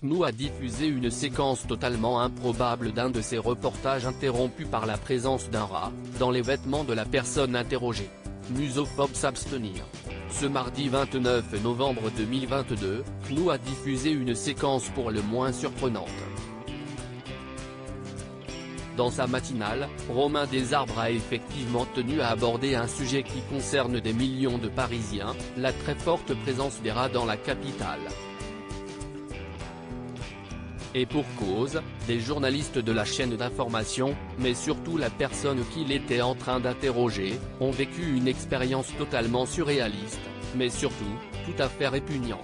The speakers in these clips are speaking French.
CNews a diffusé une séquence totalement improbable d'un de ses reportages interrompu par la présence d'un rat dans les vêtements de la personne interrogée. Musophobe s'abstenir. Ce mardi 29 novembre 2022, CNews a diffusé une séquence pour le moins surprenante. Dans sa matinale, Romain Desarbres a effectivement tenu à aborder un sujet qui concerne des millions de Parisiens, la très forte présence des rats dans la capitale. Et pour cause, des journalistes de la chaîne d'information, mais surtout la personne qu'il était en train d'interroger, ont vécu une expérience totalement surréaliste, mais surtout, tout à fait répugnante.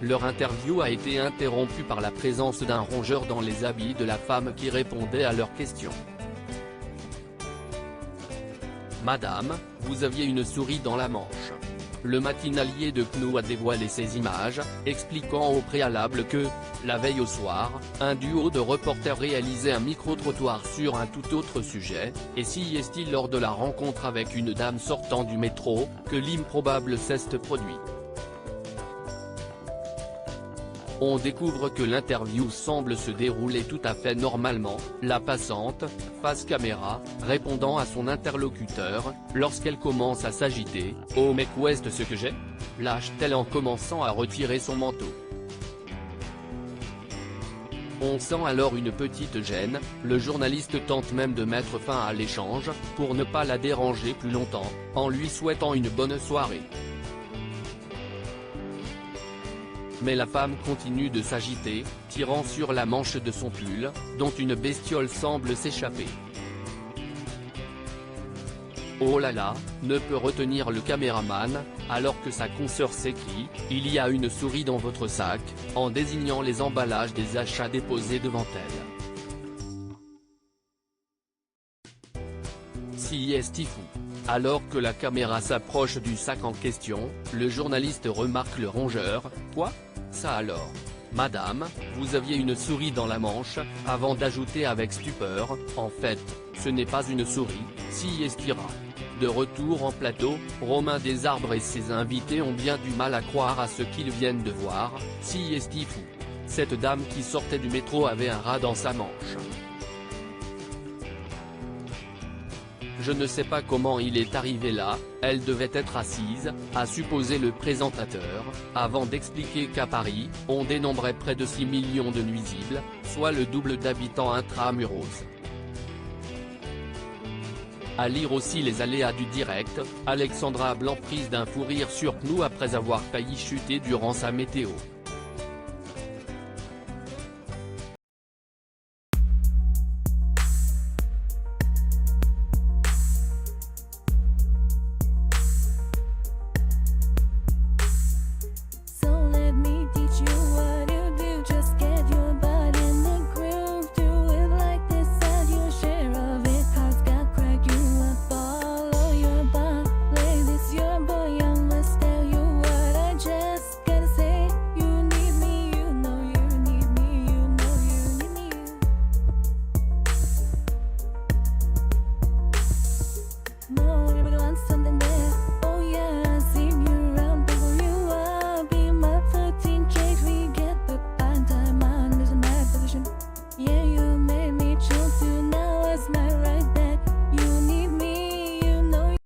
Leur interview a été interrompue par la présence d'un rongeur dans les habits de la femme qui répondait à leurs questions. Madame, vous aviez une souris dans la manche. Le matinalier de CNews a dévoilé ces images, expliquant au préalable que, la veille au soir, un duo de reporters réalisait un micro-trottoir sur un tout autre sujet, et s'y est-il lors de la rencontre avec une dame sortant du métro, que l'improbable s'est produit. On découvre que l'interview semble se dérouler tout à fait normalement, la passante, face caméra, répondant à son interlocuteur, lorsqu'elle commence à s'agiter. « Oh mec, où est ce que j'ai ?» lâche-t-elle en commençant à retirer son manteau. On sent alors une petite gêne, le journaliste tente même de mettre fin à l'échange, pour ne pas la déranger plus longtemps, en lui souhaitant une bonne soirée. Mais la femme continue de s'agiter, tirant sur la manche de son pull, dont une bestiole semble s'échapper. Oh là là, ne peut retenir le caméraman, alors que sa consoeur s'écrie « Il y a une souris dans votre sac », en désignant les emballages des achats déposés devant elle. Si est fou. Alors que la caméra s'approche du sac en question, le journaliste remarque le rongeur. « Quoi ? Ça alors ? Madame, vous aviez une souris dans la manche », avant d'ajouter avec stupeur « En fait, ce n'est pas une souris, si estira ». De retour en plateau, Romain Desarbres et ses invités ont bien du mal à croire à ce qu'ils viennent de voir. Si est fou. Cette dame qui sortait du métro avait un rat dans sa manche. Je ne sais pas comment il est arrivé là, elle devait être assise, a supposé le présentateur, avant d'expliquer qu'à Paris, on dénombrait près de 6 millions de nuisibles, soit le double d'habitants intramuros. À lire aussi les aléas du direct, Alexandra Blanc prise d'un fou rire sur CNews après avoir failli chuter durant sa météo.